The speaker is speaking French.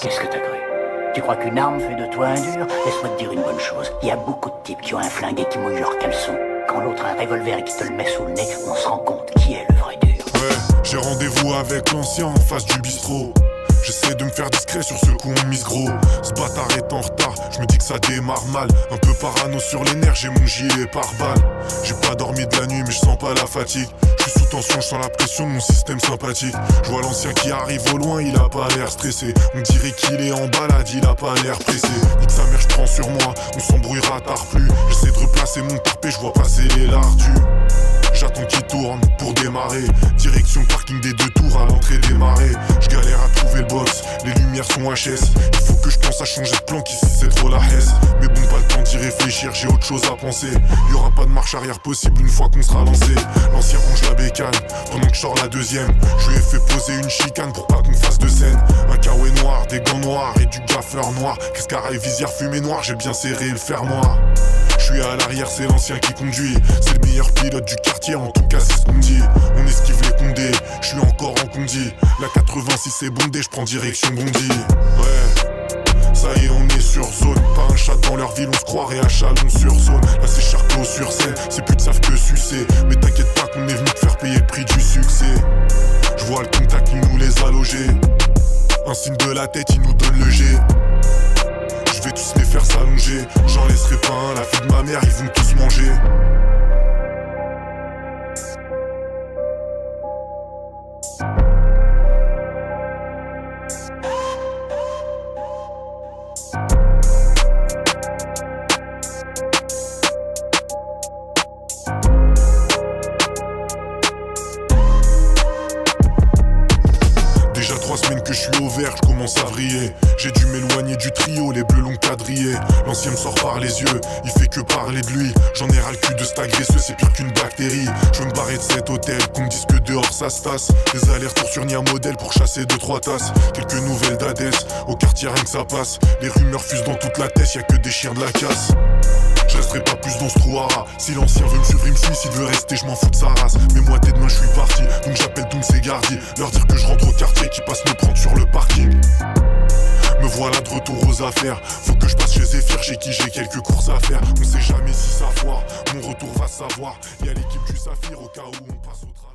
Qu'est-ce que t'as cru? Tu crois qu'une arme fait de toi un dur? Laisse-moi te dire une bonne chose. Il y a beaucoup de types qui ont un flingue et qui mouillent leur caleçon. Quand l'autre a un revolver et qui te le met sous le nez, on se rend compte qui est le vrai dur. Ouais, j'ai rendez-vous avec l'ancien en face du bistrot. J'essaie de me faire discret sur ce coup on mise gros. Ce bâtard est en retard, je me dis que ça démarre mal. Un peu parano sur les nerfs, j'ai mon gilet par balle. J'ai pas dormi de la nuit mais je sens pas la fatigue. Je suis sous tension, je sens la pression de mon système sympathique. Je vois l'ancien qui arrive au loin, il a pas l'air stressé. On dirait qu'il est en balade, il a pas l'air pressé. Nique sa mère, je prends sur moi, on s'embrouillera tard plus. J'essaie de replacer mon tarpé, je vois passer les lardus. J'attends qu'il tourne pour démarrer. Direction parking des 2 tours à l'entrée des marais. Je galère à trouver le box, les lumières sont HS. Il faut que je pense à changer de plan qu'ici c'est trop la hesse. Mais bon, pas le temps d'y réfléchir, j'ai autre chose à penser. Y'aura pas de marche arrière possible une fois qu'on sera lancé. L'ancien range la bécane, pendant que je sors la deuxième. Je lui ai fait poser une chicane pour pas qu'on fasse de scène. Un kawaii noir, des gants noirs et du gaffeur noir. Cascara et visière fumée noire, j'ai bien serré le fermoir. Je suis à l'arrière, c'est l'ancien qui conduit. C'est le meilleur pilote du quartier, en tout cas c'est ce qu'on dit. On esquive les condés, je suis encore en condi. La 86 est bondée, je prends direction Bondy. Ouais, ça y est on est sur zone. Pas un chat dans leur ville, on se croirait à Chalon-sur-Saône. Là c'est Charcot sur scène, c'est plus de savent que sucer. Mais t'inquiète pas qu'on est venu te faire payer le prix du succès. Je vois le contact, il nous les a logés. Un signe de la tête, il nous donne le G. Je vais tous les faire s'allonger. J'en laisserai pas un, la fille de ma mère, ils vont tous manger. Déjà 3 semaines que je suis au vert, je commence à vriller. J'ai dû m'éloigner du trio, les bleus l'ont quadrillé. L'ancien me sort par les yeux, il fait que parler de lui. J'en ai ras le cul de cet agresseux, c'est pire qu'une bactérie. Je veux me barrer de cet hôtel, qu'on me dise que dehors ça se tasse. Des allers-retours sur Nia Modèle pour chasser 2-3 tasses. Quelques nouvelles d'Hadès, au quartier rien que ça passe. Les rumeurs fusent dans toute la tête, y'a que des chiens de la casse. Je resterai pas plus dans ce trou à rat. Si l'ancien veut me suivre, il me suit. S'il veut rester, je m'en fous de sa race. Mais moi, dès demain, je suis parti. Donc j'appelle tous ces gardiers. Leur dire que je rentre au quartier, qui passe me prendre sur le parking. Me voilà de retour aux affaires. Faut que je passe chez Zephyr, chez qui j'ai quelques courses à faire. On sait jamais si ça foire. Mon retour va savoir. Y'a l'équipe du Saphir au cas où on passe au travail.